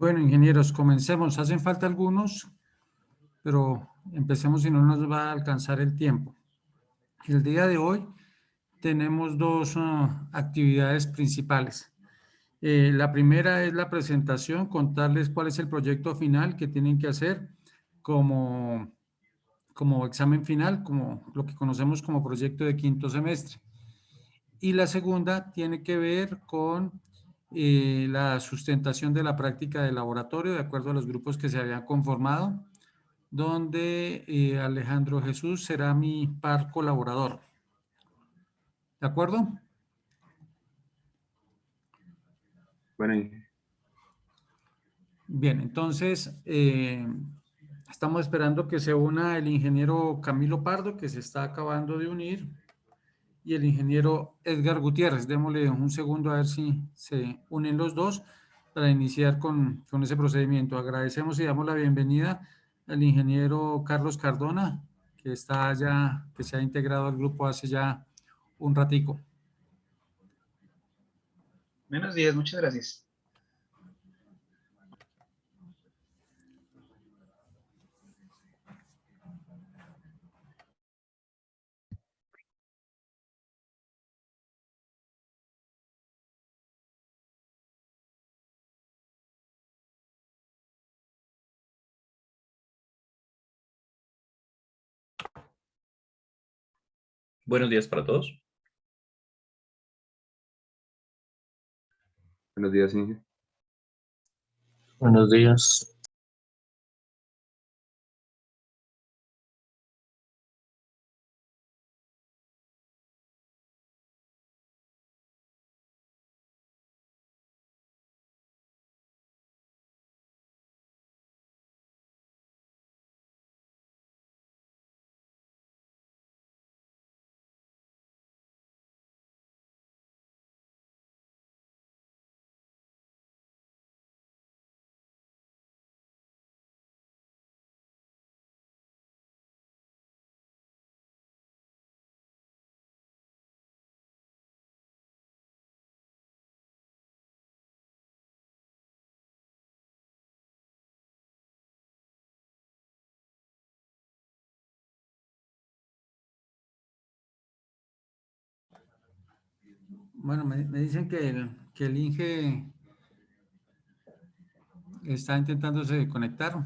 Bueno, ingenieros, comencemos. Hacen falta algunos, pero empecemos si no nos va a alcanzar el tiempo. El día de hoy tenemos dos actividades principales. La primera es la presentación, contarles cuál es el proyecto final que tienen que hacer como examen final, como lo que conocemos como proyecto de quinto semestre. Y la segunda tiene que ver con la sustentación de la práctica de laboratorio de acuerdo a los grupos que se habían conformado, donde Alejandro Jesús será mi par colaborador. ¿De acuerdo? Bueno, Bien, entonces estamos esperando que se una el ingeniero Camilo Pardo, que se está acabando de unir, y el ingeniero Edgar Gutiérrez. Démosle un segundo a ver si se unen los dos para iniciar con ese procedimiento. Agradecemos y damos la bienvenida al ingeniero Carlos Cardona, que está ya, que se ha integrado al grupo hace ya un ratico. Buenos días, muchas gracias. Buenos días para todos. buenos días, Inge. Buenos días. Bueno, me dicen que el Inge está intentándose conectar.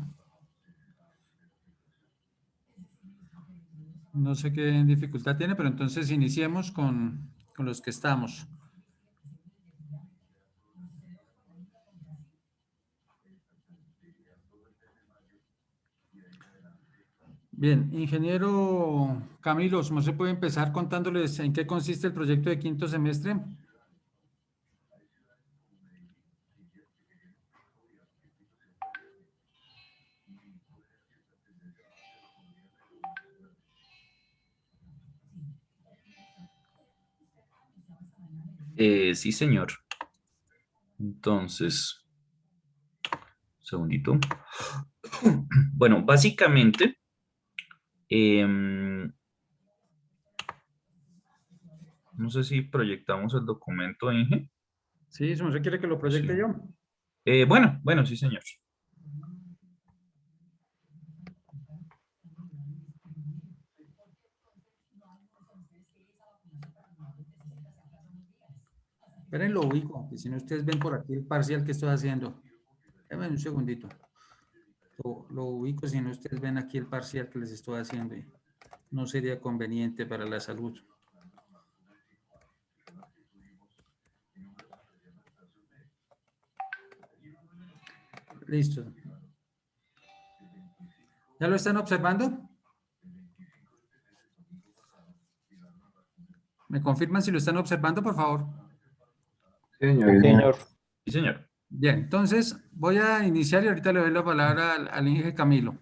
No sé qué dificultad tiene, pero entonces iniciemos con los que estamos. Bien, ingeniero Camilo, ¿no se puede empezar contándoles en qué consiste el proyecto de quinto semestre? Sí, señor. Entonces, un segundito. Bueno, básicamente, no sé si proyectamos el documento, Inge. Sí, ¿no se quiere que lo proyecte Sí. yo? Bueno, sí, señor. Esperen, lo ubico, que si no ustedes ven por aquí el parcial que estoy haciendo. Déjenme un segundito. Lo ubico, si no ustedes ven aquí el parcial que les estoy haciendo. No sería conveniente para la salud. Listo. ¿Ya lo están observando? ¿Me confirman si lo están observando, por favor? Señor. Señor. Sí, señor. Bien, entonces voy a iniciar y ahorita le doy la palabra al Inge Camilo.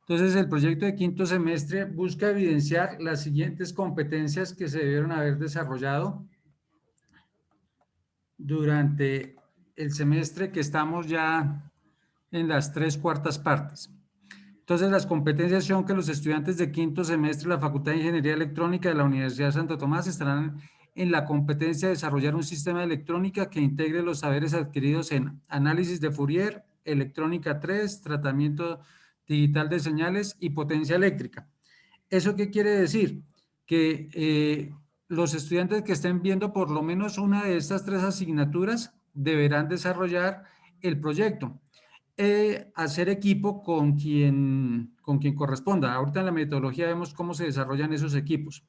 Entonces, el proyecto de quinto semestre busca evidenciar las siguientes competencias que se debieron haber desarrollado durante el semestre, que estamos ya en las 3/4 partes. Entonces, las competencias son que los estudiantes de quinto semestre de la Facultad de Ingeniería Electrónica de la Universidad de Santo Tomás estarán en la competencia de desarrollar un sistema de electrónica que integre los saberes adquiridos en análisis de Fourier, electrónica 3, tratamiento digital de señales y potencia eléctrica. ¿Eso qué quiere decir? Que los estudiantes que estén viendo por lo menos una de estas 3 asignaturas deberán desarrollar el proyecto. Hacer equipo con quien corresponda. Ahorita en la metodología vemos cómo se desarrollan esos equipos.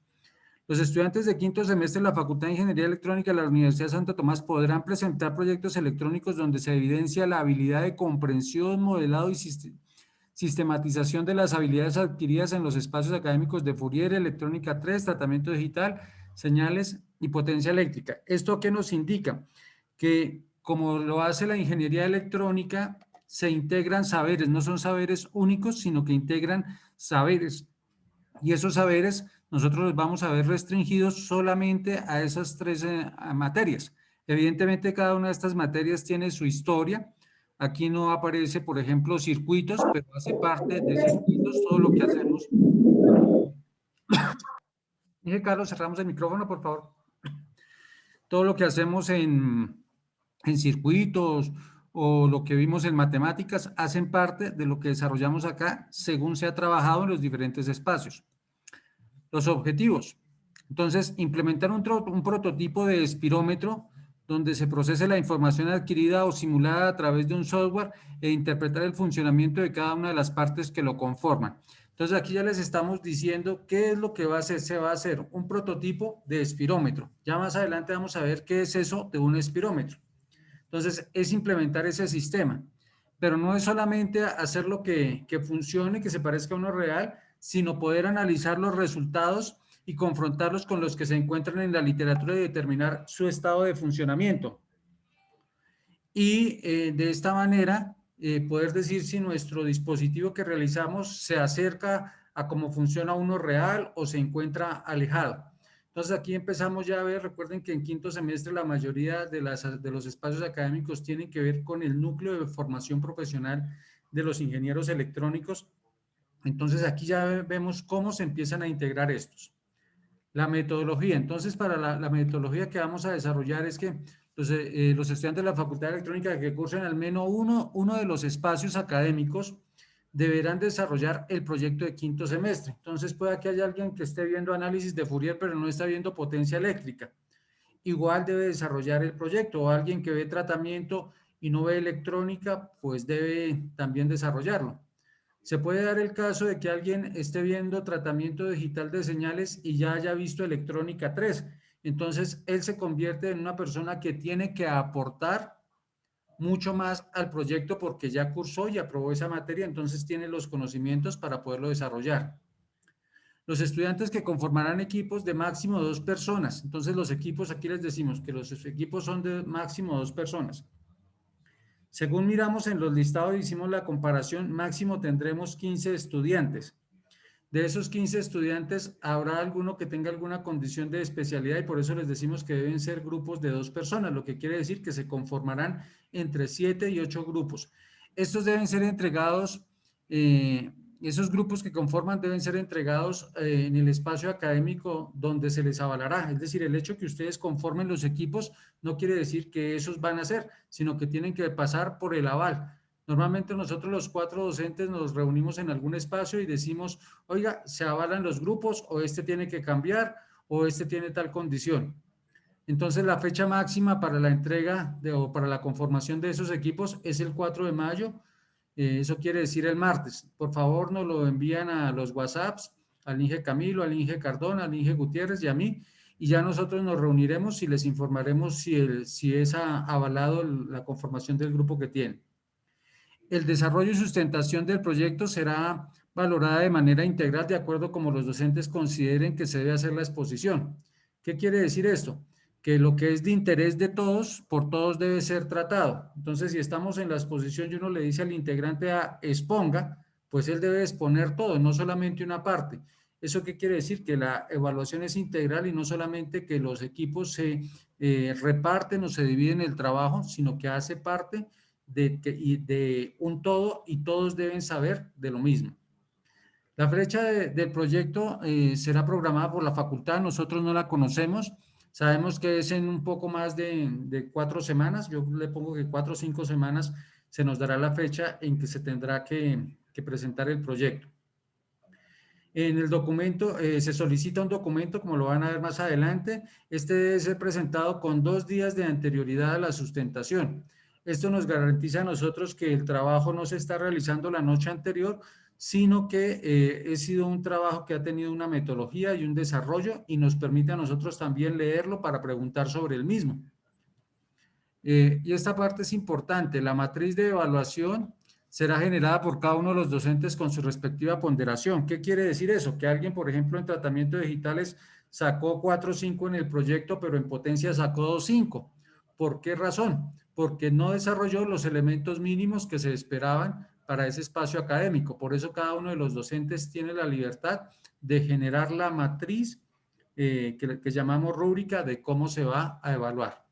Los estudiantes de quinto semestre de la Facultad de Ingeniería Electrónica de la Universidad de Santo Tomás podrán presentar proyectos electrónicos donde se evidencia la habilidad de comprensión, modelado y sistematización de las habilidades adquiridas en los espacios académicos de Fourier, electrónica 3, tratamiento digital, señales y potencia eléctrica. ¿Esto qué nos indica? Que como lo hace la ingeniería electrónica, se integran saberes, no son saberes únicos, sino que integran saberes. Y esos saberes nosotros los vamos a ver restringidos solamente a esas 3 materias. Evidentemente, cada una de estas materias tiene su historia. Aquí no aparece, por ejemplo, circuitos, pero hace parte de circuitos todo lo que hacemos. Dije, Carlos, cerramos el micrófono, por favor. Todo lo que hacemos en circuitos o lo que vimos en matemáticas hacen parte de lo que desarrollamos acá según se ha trabajado en los diferentes espacios. Los objetivos. Entonces, implementar un prototipo de espirómetro donde se procese la información adquirida o simulada a través de un software e interpretar el funcionamiento de cada una de las partes que lo conforman. Entonces, aquí ya les estamos diciendo qué es lo que va a hacer. Se va a hacer un prototipo de espirómetro. Ya más adelante vamos a ver qué es eso de un espirómetro. Entonces, es implementar ese sistema. Pero no es solamente hacerlo que funcione, que se parezca a uno real, sino poder analizar los resultados y confrontarlos con los que se encuentran en la literatura y determinar su estado de funcionamiento. Y de esta manera poder decir si nuestro dispositivo que realizamos se acerca a cómo funciona uno real o se encuentra alejado. Entonces aquí empezamos ya a ver, recuerden que en quinto semestre la mayoría de los espacios académicos tienen que ver con el núcleo de formación profesional de los ingenieros electrónicos. Entonces aquí ya vemos cómo se empiezan a integrar estos. La metodología. Entonces para la metodología que vamos a desarrollar es que los estudiantes de la Facultad de Electrónica que cursen al menos uno de los espacios académicos deberán desarrollar el proyecto de quinto semestre. Entonces puede que haya alguien que esté viendo análisis de Fourier pero no está viendo potencia eléctrica. Igual debe desarrollar el proyecto, o alguien que ve tratamiento y no ve electrónica, pues debe también desarrollarlo. Se puede dar el caso de que alguien esté viendo tratamiento digital de señales y ya haya visto electrónica 3. Entonces, él se convierte en una persona que tiene que aportar mucho más al proyecto porque ya cursó y aprobó esa materia, entonces tiene los conocimientos para poderlo desarrollar. Los estudiantes que conformarán equipos de máximo 2 personas. Entonces, los equipos, aquí les decimos que los equipos son de máximo 2 personas. Según miramos en los listados, hicimos la comparación, máximo tendremos 15 estudiantes. De esos 15 estudiantes, habrá alguno que tenga alguna condición de especialidad y por eso les decimos que deben ser grupos de 2 personas, lo que quiere decir que se conformarán entre 7 y 8 grupos. Estos deben ser entregados, esos grupos que conforman deben ser entregados en el espacio académico donde se les avalará. Es decir, el hecho que ustedes conformen los equipos no quiere decir que esos van a ser, sino que tienen que pasar por el aval. Normalmente nosotros los 4 docentes nos reunimos en algún espacio y decimos, oiga, se avalan los grupos o este tiene que cambiar o este tiene tal condición. Entonces la fecha máxima para la entrega o para la conformación de esos equipos es el 4 de mayo. Eso quiere decir el martes. Por favor, nos lo envían a los WhatsApps, al Inge Camilo, al Inge Cardona, al Inge Gutiérrez y a mí, y ya nosotros nos reuniremos y les informaremos si es avalado la conformación del grupo que tienen. El desarrollo y sustentación del proyecto será valorada de manera integral de acuerdo como los docentes consideren que se debe hacer la exposición. ¿Qué quiere decir esto? Que lo que es de interés de todos, por todos debe ser tratado. Entonces, si estamos en la exposición y uno le dice al integrante A, exponga, pues él debe exponer todo, no solamente una parte. ¿Eso qué quiere decir? Que la evaluación es integral y no solamente que los equipos se reparten o se dividen el trabajo, sino que hace parte de un todo y todos deben saber de lo mismo. La fecha del proyecto será programada por la facultad, nosotros no la conocemos, sabemos que es en un poco más de 4 semanas, yo le pongo que 4 o 5 semanas se nos dará la fecha en que se tendrá que presentar el proyecto. En el documento se solicita un documento, como lo van a ver más adelante. Este debe ser presentado con 2 días de anterioridad a la sustentación. Esto nos garantiza a nosotros que el trabajo no se está realizando la noche anterior, sino que ha sido un trabajo que ha tenido una metodología y un desarrollo y nos permite a nosotros también leerlo para preguntar sobre el mismo. Y esta parte es importante. La matriz de evaluación será generada por cada uno de los docentes con su respectiva ponderación. ¿Qué quiere decir eso? Que alguien, por ejemplo, en tratamiento de digitales sacó 4.5 en el proyecto, pero en potencia sacó 2.5. ¿Por qué razón? Porque no desarrolló los elementos mínimos que se esperaban para ese espacio académico. Por eso cada uno de los docentes tiene la libertad de generar la matriz que llamamos rúbrica de cómo se va a evaluar.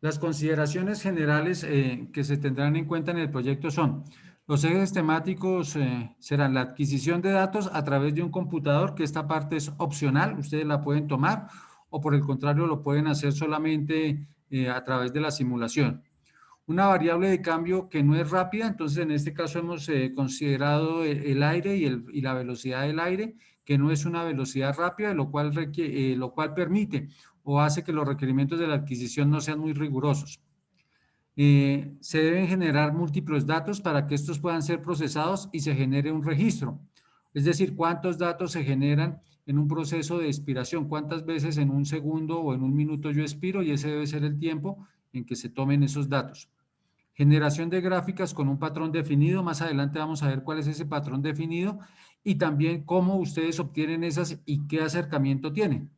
Las consideraciones generales que se tendrán en cuenta en el proyecto son: los ejes temáticos serán la adquisición de datos a través de un computador, que esta parte es opcional, ustedes la pueden tomar o por el contrario lo pueden hacer solamente a través de la simulación. Una variable de cambio que no es rápida, entonces en este caso hemos considerado el aire y la velocidad del aire, que no es una velocidad rápida, lo cual permite o hace que los requerimientos de la adquisición no sean muy rigurosos. Se deben generar múltiples datos para que estos puedan ser procesados y se genere un registro. Es decir, cuántos datos se generan en un proceso de expiración, cuántas veces en un segundo o en un minuto yo expiro, y ese debe ser el tiempo en que se tomen esos datos. Generación de gráficas con un patrón definido. Más adelante vamos a ver cuál es ese patrón definido y también cómo ustedes obtienen esas y qué acercamiento tienen.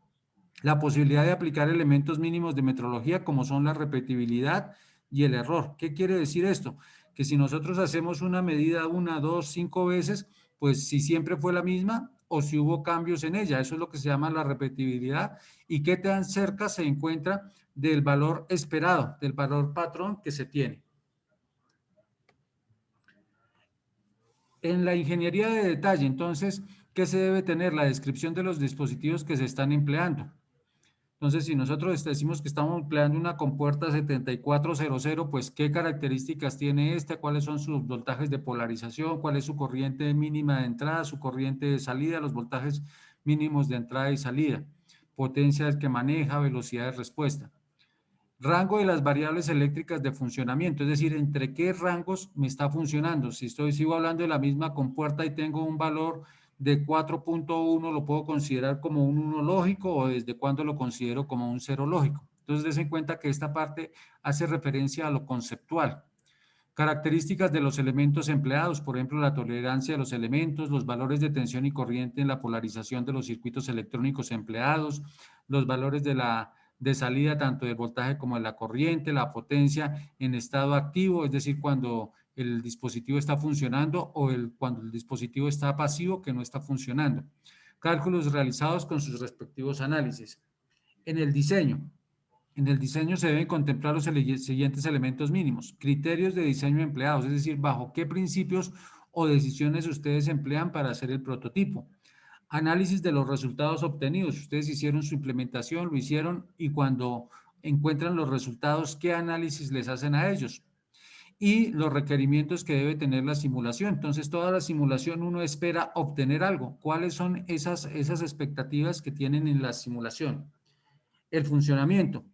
La posibilidad de aplicar elementos mínimos de metrología como son la repetibilidad y el error. ¿Qué quiere decir esto? Que si nosotros hacemos una medida 1, 2, 5 veces, pues si siempre fue la misma o si hubo cambios en ella. Eso es lo que se llama la repetibilidad y qué tan cerca se encuentra del valor esperado, del valor patrón que se tiene. En la ingeniería de detalle, entonces, ¿qué se debe tener? La descripción de los dispositivos que se están empleando. Entonces, si nosotros decimos que estamos empleando una compuerta 7400, pues, ¿qué características tiene esta? ¿Cuáles son sus voltajes de polarización? ¿Cuál es su corriente mínima de entrada, su corriente de salida, los voltajes mínimos de entrada y salida? Potencia que maneja, velocidad de respuesta. Rango de las variables eléctricas de funcionamiento, es decir, entre qué rangos me está funcionando. Si sigo hablando de la misma compuerta y tengo un valor de 4.1, ¿lo puedo considerar como un 1 lógico o desde cuándo lo considero como un 0 lógico? Entonces, des en cuenta que esta parte hace referencia a lo conceptual. Características de los elementos empleados, por ejemplo, la tolerancia de los elementos, los valores de tensión y corriente en la polarización de los circuitos electrónicos empleados, los valores de salida tanto del voltaje como de la corriente, la potencia en estado activo, es decir, cuando el dispositivo está funcionando o cuando el dispositivo está pasivo, que no está funcionando. Cálculos realizados con sus respectivos análisis. En el diseño se deben contemplar los siguientes elementos mínimos. Criterios de diseño empleados, es decir, bajo qué principios o decisiones ustedes emplean para hacer el prototipo. Análisis de los resultados obtenidos. Ustedes hicieron su implementación, lo hicieron y cuando encuentran los resultados, ¿qué análisis les hacen a ellos? Y los requerimientos que debe tener la simulación. Entonces, toda la simulación uno espera obtener algo. ¿Cuáles son esas expectativas que tienen en la simulación? El funcionamiento.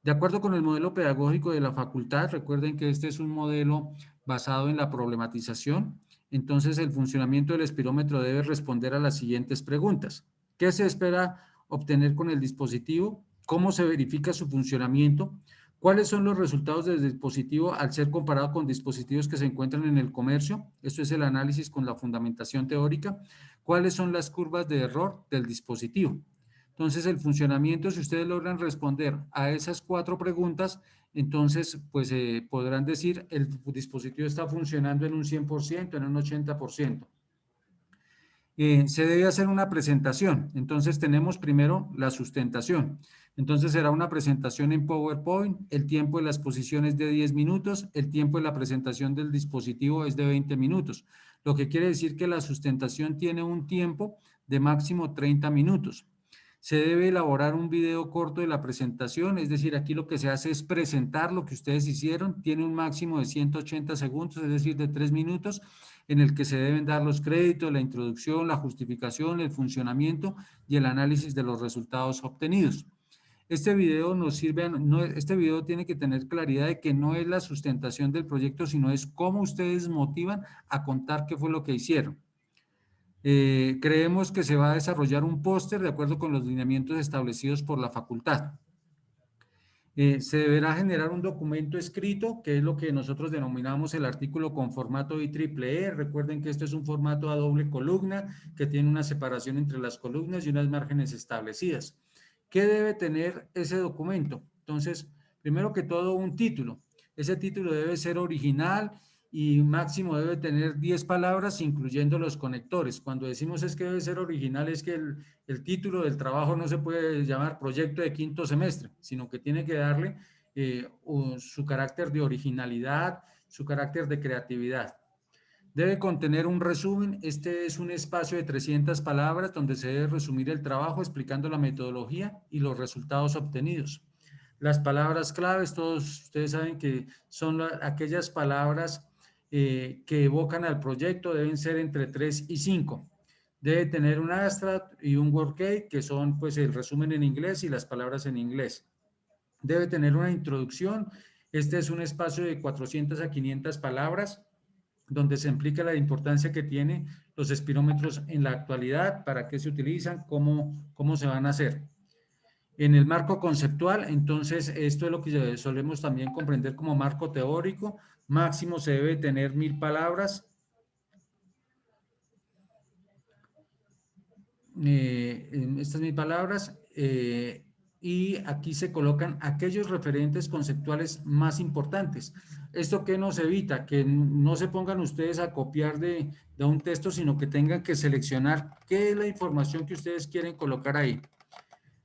De acuerdo con el modelo pedagógico de la facultad, recuerden que este es un modelo basado en la problematización. Entonces, el funcionamiento del espirómetro debe responder a las siguientes preguntas. ¿Qué se espera obtener con el dispositivo? ¿Cómo se verifica su funcionamiento? ¿Cuáles son los resultados del dispositivo al ser comparado con dispositivos que se encuentran en el comercio? Esto es el análisis con la fundamentación teórica. ¿Cuáles son las curvas de error del dispositivo? Entonces, el funcionamiento, si ustedes logran responder a esas 4 preguntas, entonces, pues podrán decir el dispositivo está funcionando en un 100%, en un 80%. Se debe hacer una presentación. Entonces, tenemos primero la sustentación. Entonces, será una presentación en PowerPoint. El tiempo de la exposición es de 10 minutos. El tiempo de la presentación del dispositivo es de 20 minutos. Lo que quiere decir que la sustentación tiene un tiempo de máximo 30 minutos. Se debe elaborar un video corto de la presentación, es decir, aquí lo que se hace es presentar lo que ustedes hicieron, tiene un máximo de 180 segundos, es decir, de 3 minutos, en el que se deben dar los créditos, la introducción, la justificación, el funcionamiento y el análisis de los resultados obtenidos. Este video nos sirve, este video tiene que tener claridad de que no es la sustentación del proyecto, sino es cómo ustedes motivan a contar qué fue lo que hicieron. Creemos que se va a desarrollar un póster de acuerdo con los lineamientos establecidos por la facultad. Se deberá generar un documento escrito, que es lo que nosotros denominamos el artículo con formato IEEE. Recuerden que esto es un formato a doble columna, que tiene una separación entre las columnas y unas márgenes establecidas. ¿Qué debe tener ese documento? Entonces, primero que todo, un título. Ese título debe ser original y máximo debe tener 10 palabras, incluyendo los conectores. Cuando decimos es que debe ser original, es que el título del trabajo no se puede llamar proyecto de quinto semestre, sino que tiene que darle su carácter de originalidad, su carácter de creatividad. Debe contener un resumen. Este es un espacio de 300 palabras donde se debe resumir el trabajo explicando la metodología y los resultados obtenidos. Las palabras claves, todos ustedes saben que son aquellas palabras que evocan al proyecto, deben ser entre 3 y 5. Debe tener un abstract y un workcake, que son pues el resumen en inglés y las palabras en inglés. Debe tener una introducción. Este es un espacio de 400 a 500 palabras, donde se explica la importancia que tienen los espirómetros en la actualidad, para qué se utilizan, cómo se van a hacer. En el marco conceptual, entonces, esto es lo que solemos también comprender como marco teórico. Máximo se debe tener 1000 palabras. Estas 1000 palabras. Y aquí se colocan aquellos referentes conceptuales más importantes. ¿Esto qué nos evita? Que no se pongan ustedes a copiar de un texto, sino que tengan que seleccionar qué es la información que ustedes quieren colocar ahí.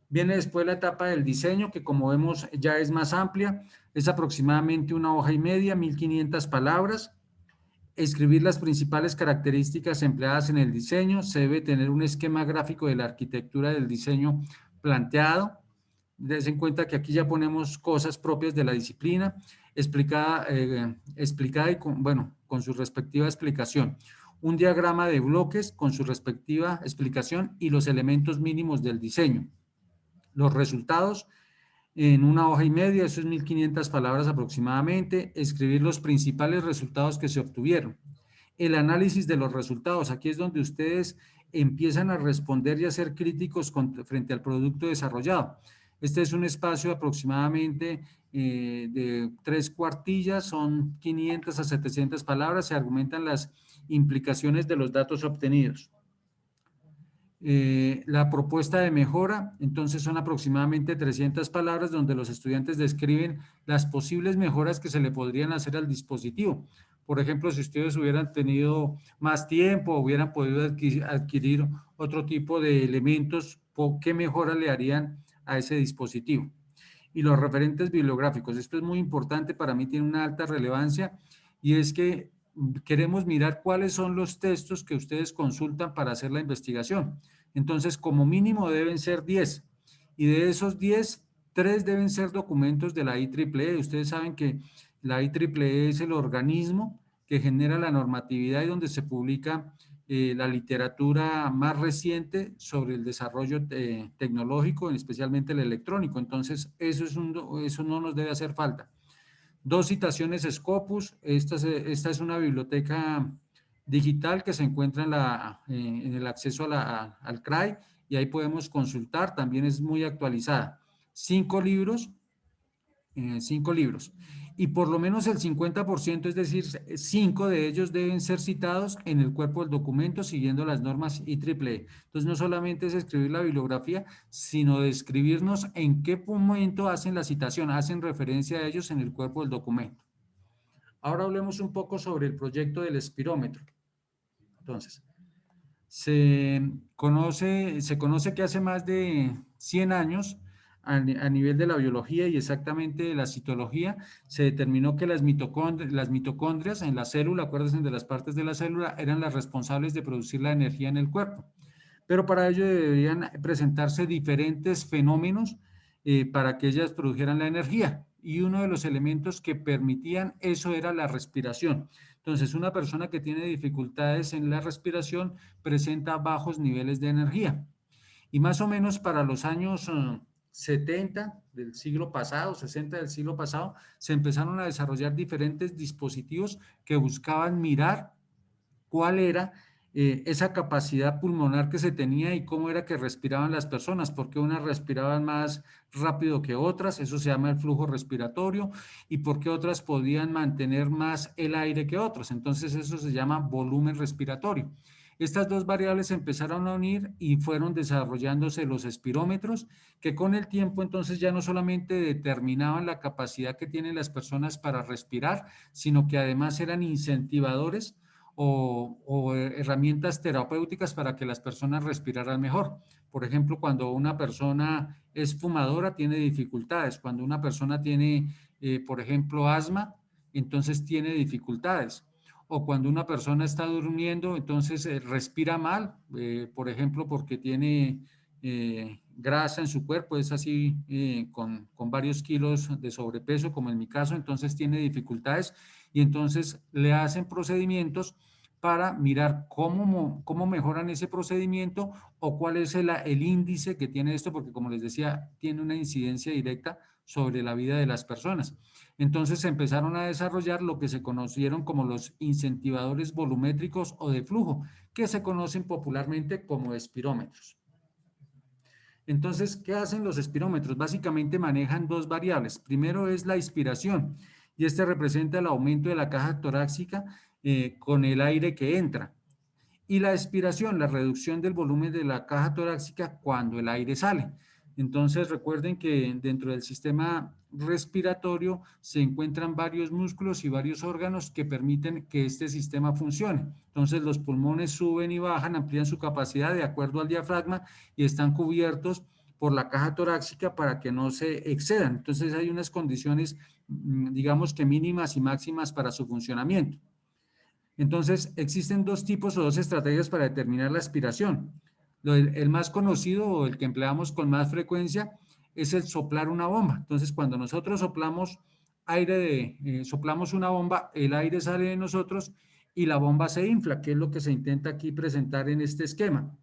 Viene después la etapa del diseño, que como vemos ya es más amplia, es aproximadamente una hoja y media, 1500 palabras. Escribir las principales características empleadas en el diseño. Se debe tener un esquema gráfico de la arquitectura del diseño planteado. Dense en cuenta que aquí ya ponemos cosas propias de la disciplina, explicada y con su respectiva explicación. Un diagrama de bloques con su respectiva explicación y los elementos mínimos del diseño. Los resultados en una hoja y media, eso es 1500 palabras aproximadamente. Escribir los principales resultados que se obtuvieron. El análisis de los resultados, aquí es donde ustedes empiezan a responder y a ser críticos frente al producto desarrollado. Este es un espacio aproximadamente de 3 cuartillas, son 500 a 700 palabras, se argumentan las implicaciones de los datos obtenidos. La propuesta de mejora, entonces son aproximadamente 300 palabras donde los estudiantes describen las posibles mejoras que se le podrían hacer al dispositivo. Por ejemplo, si ustedes hubieran tenido más tiempo, hubieran podido adquirir otro tipo de elementos, ¿qué mejora le harían a ese dispositivo? Y los referentes bibliográficos, esto es muy importante, para mí tiene una alta relevancia, y es que queremos mirar cuáles son los textos que ustedes consultan para hacer la investigación. Entonces, como mínimo deben ser 10, y de esos 10, 3 deben ser documentos de la IEEE. Ustedes saben que la IEEE es el organismo que genera la normatividad y donde se publica la literatura más reciente sobre el desarrollo tecnológico, especialmente el electrónico. Entonces, eso no nos debe hacer falta. 2 citaciones Scopus. Esta es una biblioteca digital que se encuentra en el acceso al CRAI, y ahí podemos consultar, también es muy actualizada. 5 libros, y por lo menos el 50%, es decir, 5 de ellos deben ser citados en el cuerpo del documento siguiendo las normas IEEE. Entonces, no solamente es escribir la bibliografía, sino describirnos en qué momento hacen la citación, hacen referencia a ellos en el cuerpo del documento. Ahora hablemos un poco sobre el proyecto del espirómetro. Entonces, se conoce que hace más de 100 años, a nivel de la biología y exactamente de la citología, se determinó que las mitocondrias en la célula, acuérdense de las partes de la célula, eran las responsables de producir la energía en el cuerpo. pero para ello deberían presentarse diferentes fenómenos para que ellas produjeran la energía. Y uno de los elementos que permitían eso era la respiración. Entonces, una persona que tiene dificultades en la respiración presenta bajos niveles de energía. Y más o menos para los años 70 del siglo pasado, 60 del siglo pasado, se empezaron a desarrollar diferentes dispositivos que buscaban mirar cuál era esa capacidad pulmonar que se tenía y cómo era que respiraban las personas, porque unas respiraban más rápido que otras, eso se llama el flujo respiratorio, y porque otras podían mantener más el aire que otros, entonces eso se llama volumen respiratorio. Estas dos variables se empezaron a unir y fueron desarrollándose los espirómetros, que con el tiempo entonces ya no solamente determinaban la capacidad que tienen las personas para respirar, sino que además eran incentivadores o herramientas terapéuticas para que las personas respiraran mejor. Por ejemplo, cuando una persona es fumadora, tiene dificultades. Cuando una persona tiene, por ejemplo, asma, entonces tiene dificultades. O cuando una persona está durmiendo, entonces respira mal, por ejemplo, porque tiene grasa en su cuerpo, es así con varios kilos de sobrepeso, como en mi caso, entonces tiene dificultades y entonces le hacen procedimientos para mirar cómo mejoran ese procedimiento o cuál es el índice que tiene esto, porque como les decía, tiene una incidencia directa sobre la vida de las personas. Entonces se empezaron a desarrollar lo que se conocieron como los incentivadores volumétricos o de flujo, que se conocen popularmente como espirómetros. Entonces, ¿qué hacen los espirómetros? Básicamente manejan dos variables. Primero es la inspiración, y este representa el aumento de la caja torácica con el aire que entra. Y la expiración, la reducción del volumen de la caja torácica cuando el aire sale. Entonces, recuerden que dentro del sistema respiratorio se encuentran varios músculos y varios órganos que permiten que este sistema funcione. Entonces, los pulmones suben y bajan, amplían su capacidad de acuerdo al diafragma y están cubiertos por la caja torácica para que no se excedan. Entonces, hay unas condiciones, digamos que mínimas y máximas para su funcionamiento. Entonces, existen dos tipos o dos estrategias para determinar la aspiración. El más conocido o el que empleamos con más frecuencia es el soplar una bomba. Entonces, cuando nosotros soplamos soplamos una bomba, el aire sale de nosotros y la bomba se infla, que es lo que se intenta aquí presentar en este esquema.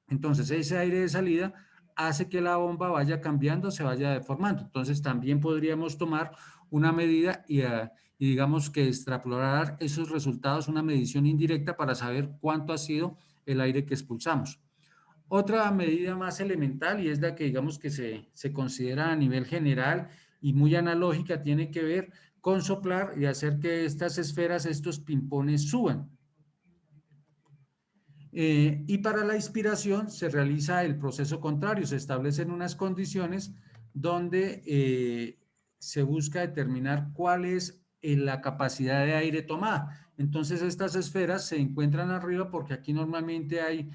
Entonces, ese aire de salida hace que la bomba vaya cambiando, se vaya deformando. Entonces, también podríamos tomar una medida y digamos que extrapolar esos resultados, una medición indirecta para saber cuánto ha sido el aire que expulsamos. Otra medida más elemental y es la que digamos que se considera a nivel general y muy analógica, tiene que ver con soplar y hacer que estas esferas, estos pimpones suban. Y para la inspiración se realiza el proceso contrario, se establecen unas condiciones donde se busca determinar cuál es la capacidad de aire tomada. Entonces estas esferas se encuentran arriba porque aquí normalmente hay,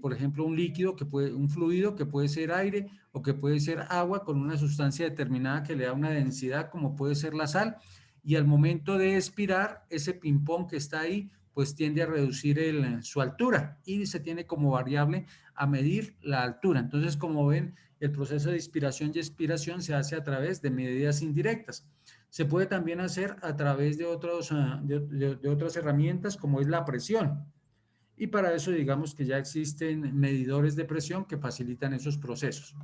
por ejemplo, un líquido, un fluido que puede ser aire o que puede ser agua con una sustancia determinada que le da una densidad como puede ser la sal, y al momento de expirar, ese ping-pong que está ahí pues tiende a reducir su altura y se tiene como variable a medir la altura. Entonces, como ven, el proceso de inspiración y expiración se hace a través de medidas indirectas. Se puede también hacer a través de otras herramientas como es la presión. Y para eso digamos que ya existen medidores de presión que facilitan esos procesos.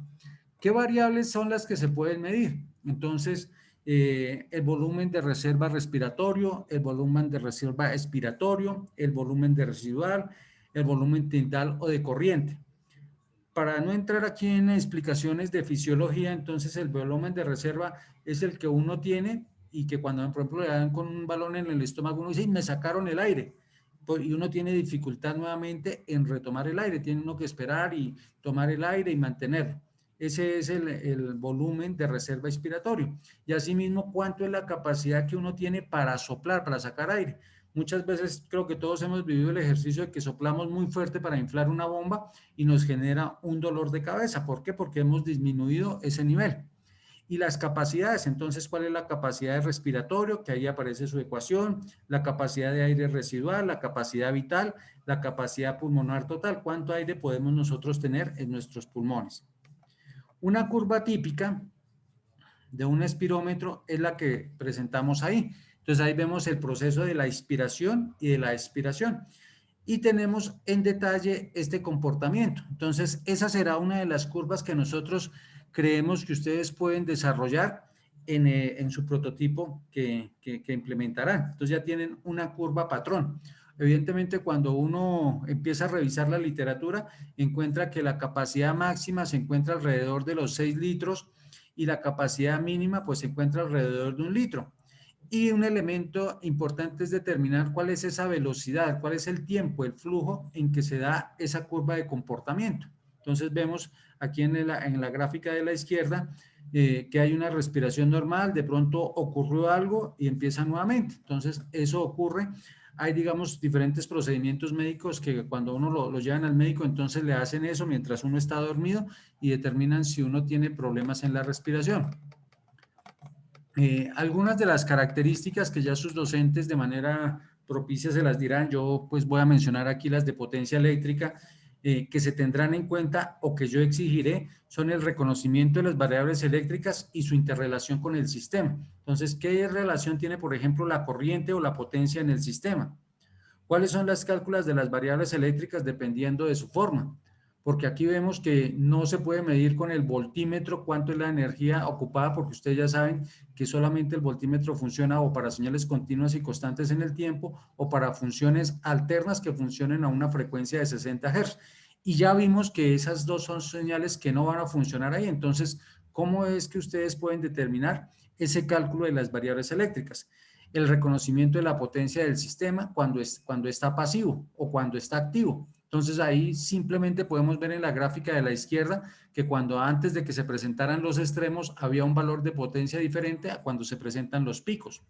¿Qué variables son las que se pueden medir? Entonces, el volumen de reserva respiratorio, el volumen de reserva expiratorio, el volumen de residual, el volumen tintal o de corriente. Para no entrar aquí en explicaciones de fisiología, entonces el volumen de reserva es el que uno tiene y que cuando, por ejemplo, le dan con un balón en el estómago, uno dice, me sacaron el aire. Y uno tiene dificultad nuevamente en retomar el aire, tiene uno que esperar y tomar el aire y mantenerlo. Ese es el volumen de reserva expiratorio. Y asimismo, ¿cuánto es la capacidad que uno tiene para soplar, para sacar aire? Muchas veces creo que todos hemos vivido el ejercicio de que soplamos muy fuerte para inflar una bomba y nos genera un dolor de cabeza. ¿Por qué? Porque hemos disminuido ese nivel. Y las capacidades, entonces, ¿cuál es la capacidad de respiratorio? Que ahí aparece su ecuación, la capacidad de aire residual, la capacidad vital, la capacidad pulmonar total. ¿Cuánto aire podemos nosotros tener en nuestros pulmones? Una curva típica de un espirómetro es la que presentamos ahí. Entonces ahí vemos el proceso de la inspiración y de la expiración. Y tenemos en detalle este comportamiento. Entonces esa será una de las curvas que nosotros creemos que ustedes pueden desarrollar en su prototipo que implementarán. Entonces ya tienen una curva patrón. Evidentemente, cuando uno empieza a revisar la literatura, encuentra que la capacidad máxima se encuentra alrededor de los 6 litros y la capacidad mínima pues se encuentra alrededor de 1 litro. Y un elemento importante es determinar cuál es esa velocidad, cuál es el tiempo, el flujo en que se da esa curva de comportamiento. Entonces vemos aquí en la gráfica de la izquierda que hay una respiración normal, de pronto ocurrió algo y empieza nuevamente. Entonces eso ocurre. Hay, digamos, diferentes procedimientos médicos que cuando uno lo llevan al médico, entonces le hacen eso mientras uno está dormido y determinan si uno tiene problemas en la respiración. Algunas de las características que ya sus docentes de manera propicia se las dirán, yo pues voy a mencionar aquí las de potencia eléctrica que se tendrán en cuenta o que yo exigiré son el reconocimiento de las variables eléctricas y su interrelación con el sistema. Entonces, ¿qué relación tiene, por ejemplo, la corriente o la potencia en el sistema? ¿Cuáles son las cálculas de las variables eléctricas dependiendo de su forma? Porque aquí vemos que no se puede medir con el voltímetro cuánto es la energía ocupada, porque ustedes ya saben que solamente el voltímetro funciona o para señales continuas y constantes en el tiempo o para funciones alternas que funcionen a una frecuencia de 60 Hz. Y ya vimos que esas dos son señales que no van a funcionar ahí. Entonces, ¿cómo es que ustedes pueden determinar ese cálculo de las variables eléctricas? El reconocimiento de la potencia del sistema cuando está pasivo o cuando está activo. Entonces ahí simplemente podemos ver en la gráfica de la izquierda que cuando antes de que se presentaran los extremos había un valor de potencia diferente a cuando se presentan los picos.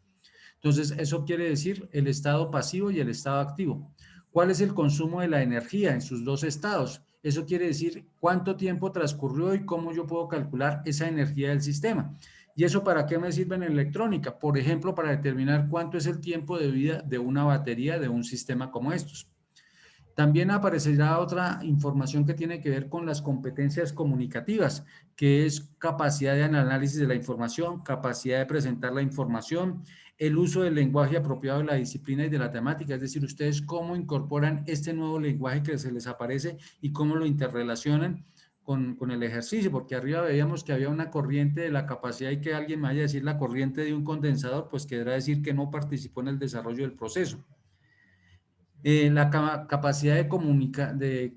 Entonces eso quiere decir el estado pasivo y el estado activo. ¿Cuál es el consumo de la energía en sus dos estados? Eso quiere decir cuánto tiempo transcurrió y cómo yo puedo calcular esa energía del sistema. ¿Y eso para qué me sirve en electrónica? Por ejemplo, para determinar cuánto es el tiempo de vida de una batería de un sistema como estos. También aparecerá otra información que tiene que ver con las competencias comunicativas, que es capacidad de análisis de la información, capacidad de presentar la información, el uso del lenguaje apropiado de la disciplina y de la temática, es decir, ustedes cómo incorporan este nuevo lenguaje que se les aparece y cómo lo interrelacionan con el ejercicio, porque arriba veíamos que había una corriente de la capacidad y que alguien me vaya a decir la corriente de un condensador, pues querrá decir que no participó en el desarrollo del proceso. La capacidad de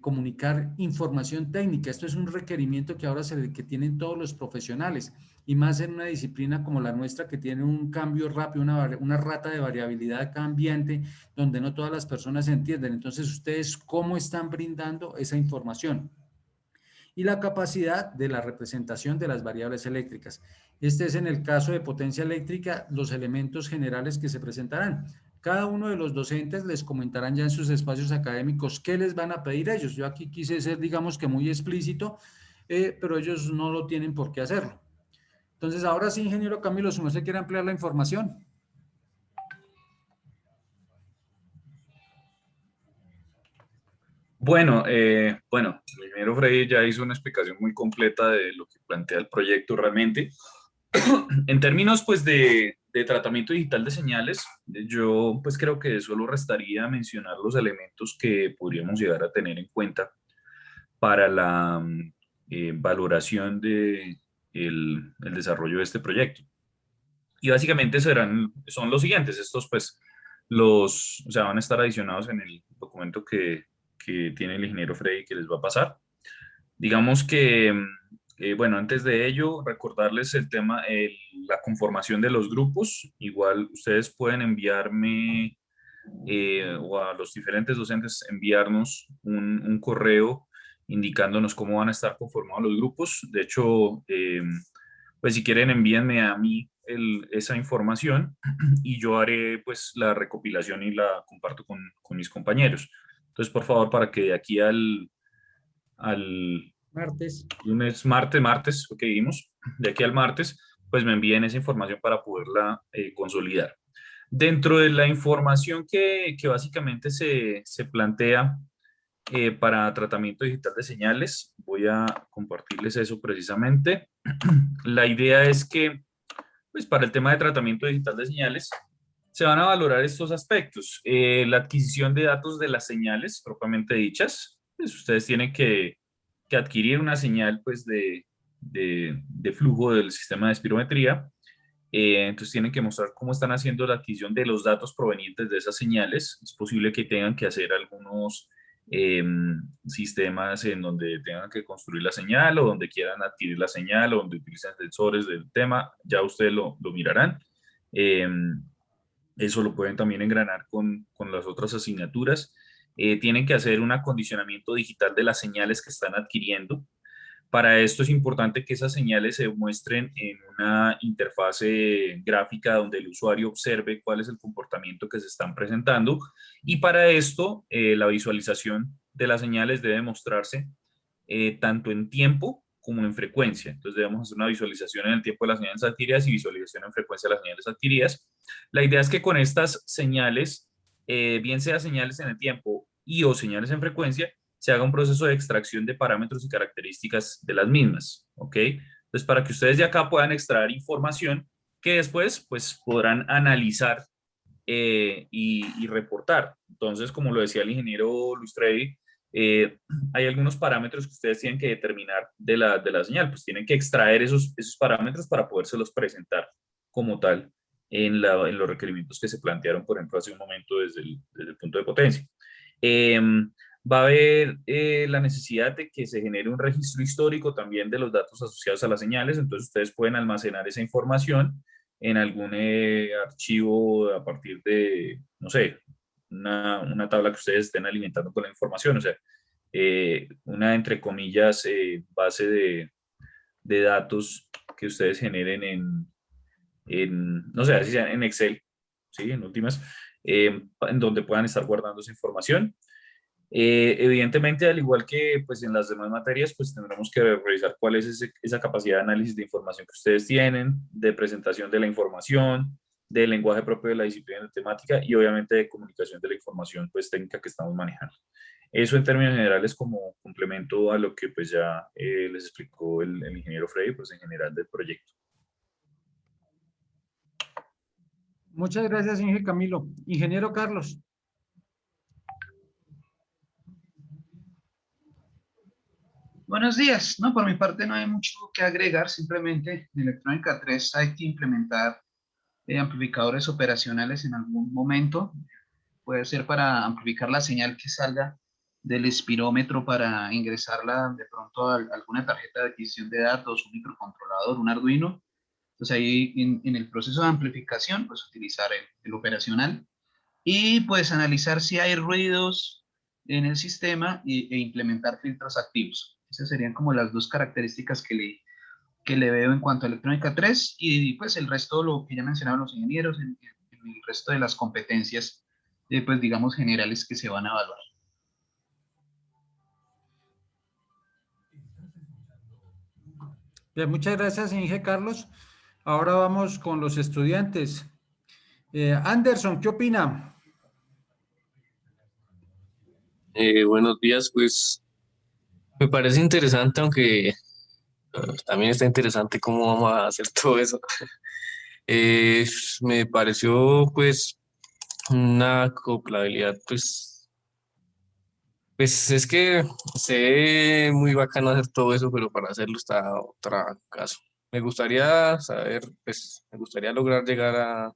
comunicar información técnica. Esto es un requerimiento que ahora que tienen todos los profesionales y más en una disciplina como la nuestra que tiene un cambio rápido, una rata de variabilidad cambiante donde no todas las personas entienden. Entonces, ¿ustedes cómo están brindando esa información? Y la capacidad de la representación de las variables eléctricas. Este es en el caso de potencia eléctrica los elementos generales que se presentarán. Cada uno de los docentes les comentarán ya en sus espacios académicos qué les van a pedir ellos. Yo aquí quise ser, digamos que muy explícito, pero ellos no lo tienen por qué hacerlo. Entonces, ahora sí, ingeniero Camilo, si usted quiere ampliar la información. Bueno, el ingeniero Freddy ya hizo una explicación muy completa de lo que plantea el proyecto realmente. En términos pues de tratamiento digital de señales, yo pues creo que solo restaría mencionar los elementos que podríamos llegar a tener en cuenta para la valoración de el desarrollo de este proyecto. Y básicamente son los siguientes, estos pues o sea, van a estar adicionados en el documento que tiene el ingeniero Freddy que les va a pasar. Digamos que, bueno, antes de ello, recordarles el tema, la conformación de los grupos. Igual ustedes pueden enviarme o a los diferentes docentes enviarnos un correo indicándonos cómo van a estar conformados los grupos. De hecho, pues si quieren envíenme a mí esa información y yo haré pues la recopilación y la comparto con mis compañeros. Entonces, por favor, para que de aquí al Martes. lunes, martes, ok, vimos, de aquí al martes, pues me envíen esa información para poderla consolidar. Dentro de la información que básicamente se plantea para tratamiento digital de señales, voy a compartirles eso precisamente. La idea es que, pues para el tema de tratamiento digital de señales, se van a valorar estos aspectos. La adquisición de datos de las señales propiamente dichas, pues ustedes tienen que adquirir una señal pues de flujo del sistema de espirometría. Entonces tienen que mostrar cómo están haciendo la adquisición de los datos provenientes de esas señales. Es posible que tengan que hacer algunos sistemas en donde tengan que construir la señal o donde quieran adquirir la señal o donde utilicen sensores del tema. Ya ustedes lo mirarán. Eso lo pueden también engranar con las otras asignaturas. Tienen que hacer un acondicionamiento digital de las señales que están adquiriendo. Para esto es importante que esas señales se muestren en una interfase gráfica donde el usuario observe cuál es el comportamiento que se están presentando. Y para esto, la visualización de las señales debe mostrarse tanto en tiempo como en frecuencia. Entonces debemos hacer una visualización en el tiempo de las señales adquiridas y visualización en frecuencia de las señales adquiridas. La idea es que con estas señales, bien sea señales en el tiempo y o señales en frecuencia, se haga un proceso de extracción de parámetros y características de las mismas, ¿ok? Entonces, para que ustedes de acá puedan extraer información que después, pues, podrán analizar y reportar. Entonces, como lo decía el ingeniero Luis Trevi, hay algunos parámetros que ustedes tienen que determinar de la señal, pues tienen que extraer esos parámetros para podérselos presentar como tal en los requerimientos que se plantearon, por ejemplo, hace un momento desde el punto de potencia. Va a haber la necesidad de que se genere un registro histórico también de los datos asociados a las señales, entonces ustedes pueden almacenar esa información en algún archivo a partir de, no sé, una tabla que ustedes estén alimentando con la información, o sea, una, entre comillas, base de datos que ustedes generen no sé, así sea en Excel, ¿sí? En últimas, en donde puedan estar guardando esa información. Evidentemente, al igual que pues, en las demás materias, pues tendremos que revisar cuál es esa capacidad de análisis de información que ustedes tienen, de presentación de la información, del lenguaje propio de la disciplina de temática y obviamente de comunicación de la información pues, técnica que estamos manejando. Eso en términos generales como complemento a lo que pues, ya les explicó el ingeniero Freddy, pues en general del proyecto. Muchas gracias, ingeniero Camilo. Ingeniero Carlos. Buenos días. No, por mi parte no hay mucho que agregar. Simplemente en electrónica 3 hay que implementar amplificadores operacionales en algún momento. Puede ser para amplificar la señal que salga del espirómetro para ingresarla de pronto a alguna tarjeta de adquisición de datos, un microcontrolador, un Arduino. Entonces ahí en el proceso de amplificación, pues utilizar el operacional y pues analizar si hay ruidos en el sistema e implementar filtros activos. Esas serían como las dos características que le veo en cuanto a electrónica 3 y pues el resto, lo que ya mencionaban los ingenieros, en el resto de las competencias, pues digamos generales que se van a evaluar. Bien, muchas gracias, ingeniero Carlos. Ahora vamos con los estudiantes. Anderson, ¿qué opina? Buenos días, pues me parece interesante, aunque también está interesante cómo vamos a hacer todo eso. Eh, Me pareció pues una acoplabilidad, pues es que se ve muy bacano hacer todo eso, pero para hacerlo está otra caso. Me gustaría saber, pues me gustaría lograr llegar a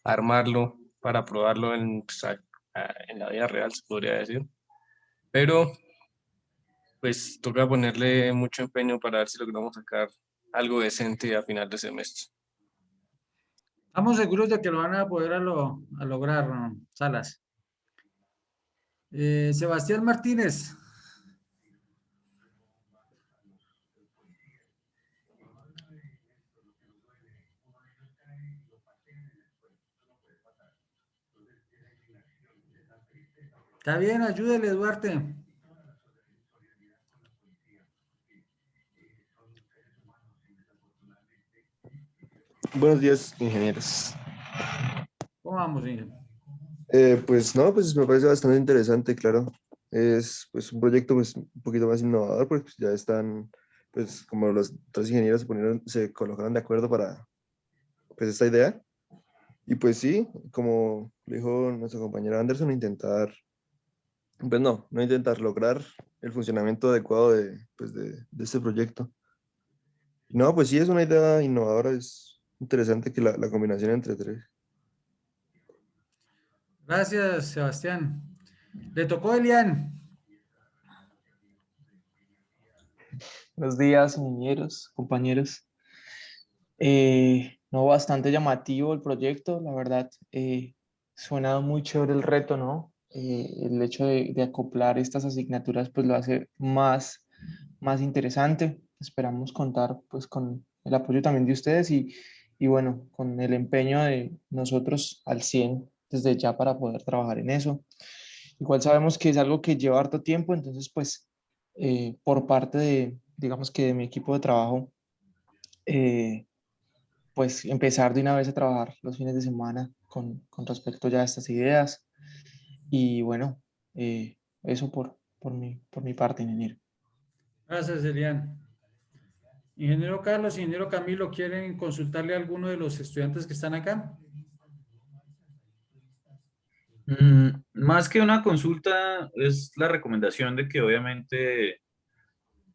armarlo para probarlo en la vida real, se podría decir. Pero pues toca ponerle mucho empeño para ver si logramos sacar algo decente a final de semestre. Estamos seguros de que lo van a poder a lograr, ¿no? Salas. Sebastián Martínez. Está bien, ayúdele, Duarte. Buenos días, ingenieros. ¿Cómo vamos, Inge? Pues no, pues me parece bastante interesante, claro. Es pues un proyecto pues un poquito más innovador, porque pues, ya están, pues como los tres ingenieros se colocaron de acuerdo para pues esta idea. Y pues sí, como dijo nuestro compañero Anderson, intentar, pues no intentar lograr el funcionamiento adecuado de este proyecto. No, pues sí, es una idea innovadora, es interesante que la combinación entre tres. Gracias, Sebastián. Le tocó a Elian. Buenos días, ingenieros, compañeros. No, bastante llamativo el proyecto, la verdad. Suena muy chévere el reto, ¿no? El hecho de acoplar estas asignaturas, pues lo hace más interesante. Esperamos contar, pues, con el apoyo también de ustedes y bueno, con el empeño de nosotros al 100 desde ya para poder trabajar en eso. Igual sabemos que es algo que lleva harto tiempo, entonces, pues, por parte de, digamos que de mi equipo de trabajo, eh, pues empezar de una vez a trabajar los fines de semana con respecto ya a estas ideas. Y bueno, eso por mi parte, ingeniero. Gracias, Elian. Ingeniero Carlos, ingeniero Camilo, ¿quieren consultarle a alguno de los estudiantes que están acá? Más que una consulta, es la recomendación de que obviamente,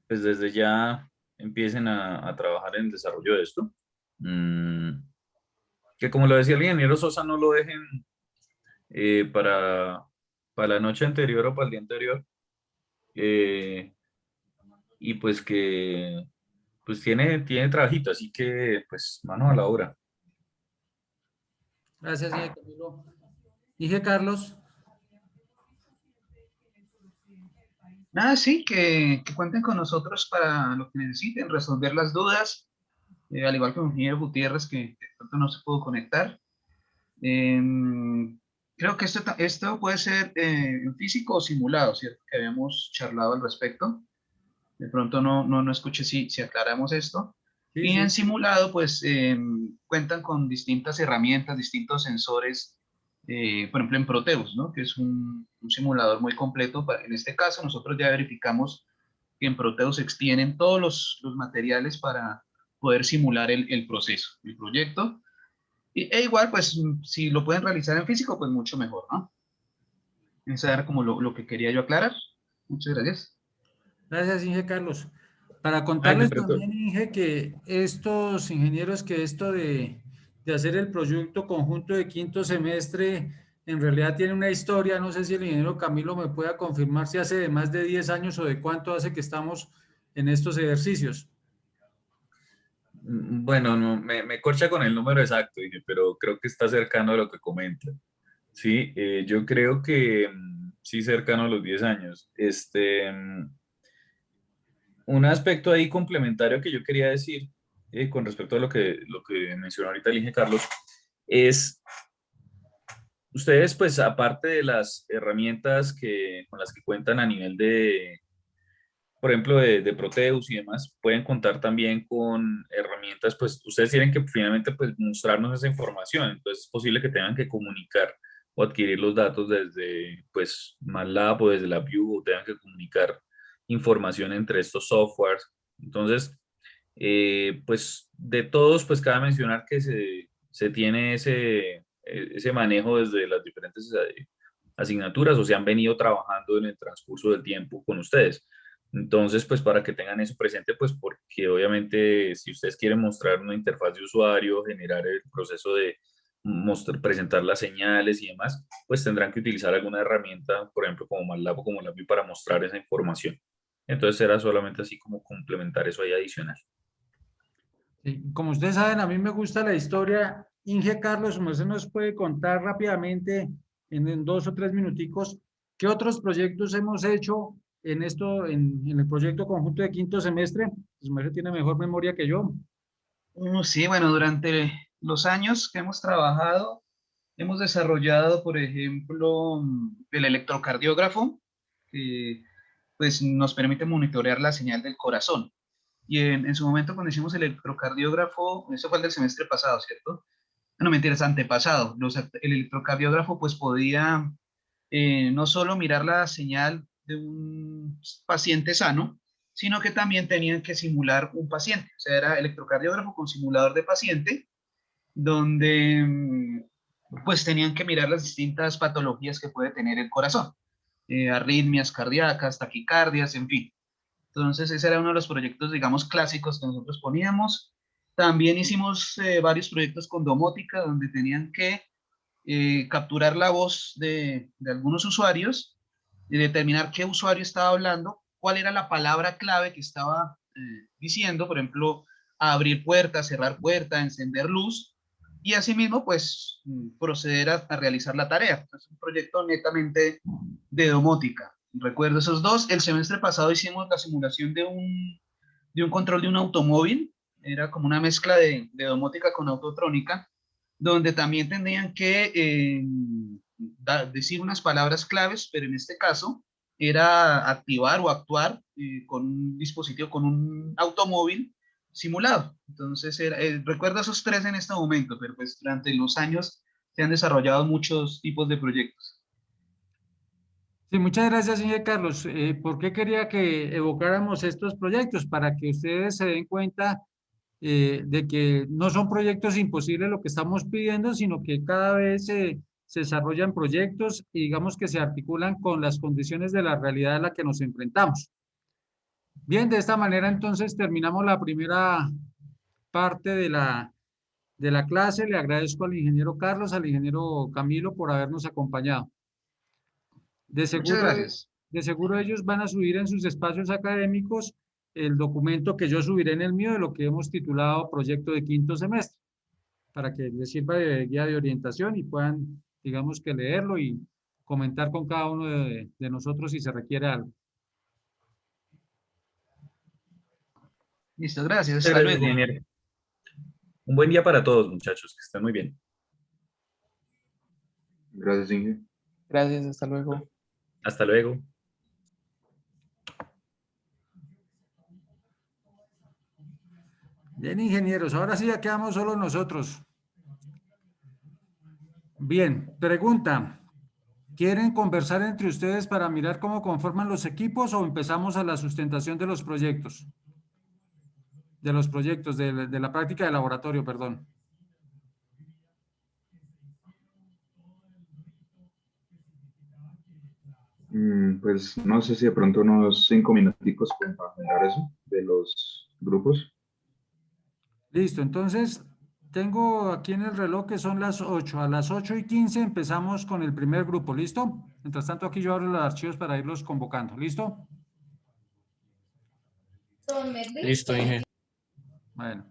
pues desde ya empiecen a trabajar en el desarrollo de esto. Mm, que como lo decía el ingeniero Sosa, no lo dejen para la noche anterior o para el día anterior. eh, y pues que pues tiene trabajito, así que pues mano a la obra. Gracias, Inge Camilo. Inge Carlos. Nada, sí, que cuenten con nosotros para lo que necesiten, resolver las dudas, al igual que el ingeniero Gutiérrez, que de pronto no se pudo conectar. Creo que esto puede ser en físico o simulado, ¿cierto? Que habíamos charlado al respecto. De pronto no escuché si aclaramos esto. Sí, Y en sí. simulado, pues cuentan con distintas herramientas, distintos sensores, por ejemplo en Proteus, ¿no? Que es un simulador muy completo. En este caso, nosotros ya verificamos que en Proteus se extienden todos los materiales para poder simular el proceso, el proyecto. E igual, pues si lo pueden realizar en físico, pues mucho mejor, ¿no? Eso era como lo que quería yo aclarar. Muchas gracias. Gracias, Inge Carlos. Para Ay, de contarles pronto, también, Inge, que estos ingenieros, que esto de hacer el proyecto conjunto de quinto semestre, en realidad tiene una historia. No sé si el ingeniero Camilo me pueda confirmar si hace de más de 10 años o de cuánto hace que estamos en estos ejercicios. bueno, no, me corcha con el número exacto, dije, pero creo que está cercano a lo que comenta. Sí, yo creo que sí, cercano a los 10 años. Un aspecto ahí complementario que yo quería decir con respecto a lo que mencionó ahorita el Inge Carlos es, ustedes pues aparte de las herramientas con las que cuentan a nivel de, por ejemplo, de Proteus y demás, pueden contar también con herramientas, pues ustedes tienen que finalmente pues mostrarnos esa información, entonces es posible que tengan que comunicar o adquirir los datos desde pues MATLAB o desde la View o tengan que comunicar información entre estos softwares. Entonces, pues de todos, pues cabe mencionar que se tiene ese manejo desde las diferentes asignaturas o se han venido trabajando en el transcurso del tiempo con ustedes. Entonces, pues para que tengan eso presente, pues porque obviamente si ustedes quieren mostrar una interfaz de usuario, generar el proceso de presentar las señales y demás, pues tendrán que utilizar alguna herramienta, por ejemplo, como MATLAB o como LabVIEW para mostrar esa información. Entonces era solamente así como complementar eso ahí adicional. Sí, como ustedes saben, a mí me gusta la historia. Inge Carlos, ¿usted nos puede contar rápidamente, en 2 o 3 minuticos, qué otros proyectos hemos hecho en esto, en el proyecto conjunto de quinto semestre? Su merced tiene mejor memoria que yo. Sí, bueno, durante los años que hemos trabajado, hemos desarrollado, por ejemplo, el electrocardiógrafo, que pues nos permite monitorear la señal del corazón. Y en su momento cuando hicimos el electrocardiógrafo, eso fue el del semestre pasado, ¿cierto? No, mentiras, antepasado. El electrocardiógrafo pues podía no solo mirar la señal de un paciente sano, sino que también tenían que simular un paciente. O sea, era electrocardiógrafo con simulador de paciente, donde pues tenían que mirar las distintas patologías que puede tener el corazón, arritmias cardíacas, taquicardias, en fin. Entonces, ese era uno de los proyectos, digamos, clásicos que nosotros poníamos. También hicimos varios proyectos con domótica, donde tenían que capturar la voz de algunos usuarios y determinar qué usuario estaba hablando, cuál era la palabra clave que estaba diciendo, por ejemplo, abrir puerta, cerrar puerta, encender luz, y asimismo, pues, proceder a realizar la tarea. Es un proyecto netamente de domótica. Recuerdo esos dos. El semestre pasado hicimos la simulación de un control de un automóvil. Era como una mezcla de domótica con autotrónica, donde también tendrían que decir unas palabras claves, pero en este caso era activar o actuar con un dispositivo, con un automóvil simulado. Entonces, recuerdo esos tres en este momento, pero pues durante los años se han desarrollado muchos tipos de proyectos. Sí, muchas gracias, señor Carlos. ¿Por qué quería que evocáramos estos proyectos? Para que ustedes se den cuenta de que no son proyectos imposibles lo que estamos pidiendo, sino que cada vez se desarrollan proyectos y digamos que se articulan con las condiciones de la realidad a la que nos enfrentamos. Bien, de esta manera entonces terminamos la primera parte de la clase. Le agradezco al ingeniero Carlos, al ingeniero Camilo por habernos acompañado. De Muchas seguro, gracias. de seguro ellos van a subir en sus espacios académicos el documento que yo subiré en el mío de lo que hemos titulado Proyecto de Quinto Semestre, para que les sirva de guía de orientación y puedan, digamos que leerlo y comentar con cada uno de nosotros si se requiere algo. Listo, gracias. Muchas Hasta gracias, luego. ingeniero. Un buen día para todos, muchachos, que estén muy bien. Gracias, Inge. Gracias, hasta luego. Hasta luego. Bien, ingenieros, ahora sí ya quedamos solo nosotros. Bien, pregunta. ¿Quieren conversar entre ustedes para mirar cómo conforman los equipos o empezamos a la sustentación de los proyectos? De los proyectos, de la práctica de laboratorio, perdón. Pues no sé si de pronto unos 5 minuticos para mirar eso de los grupos. Listo, entonces tengo aquí en el reloj que son las 8. A las 8:15 empezamos con el primer grupo, ¿listo? Mientras tanto aquí yo abro los archivos para irlos convocando, ¿listo? Listo, Inge. Bueno.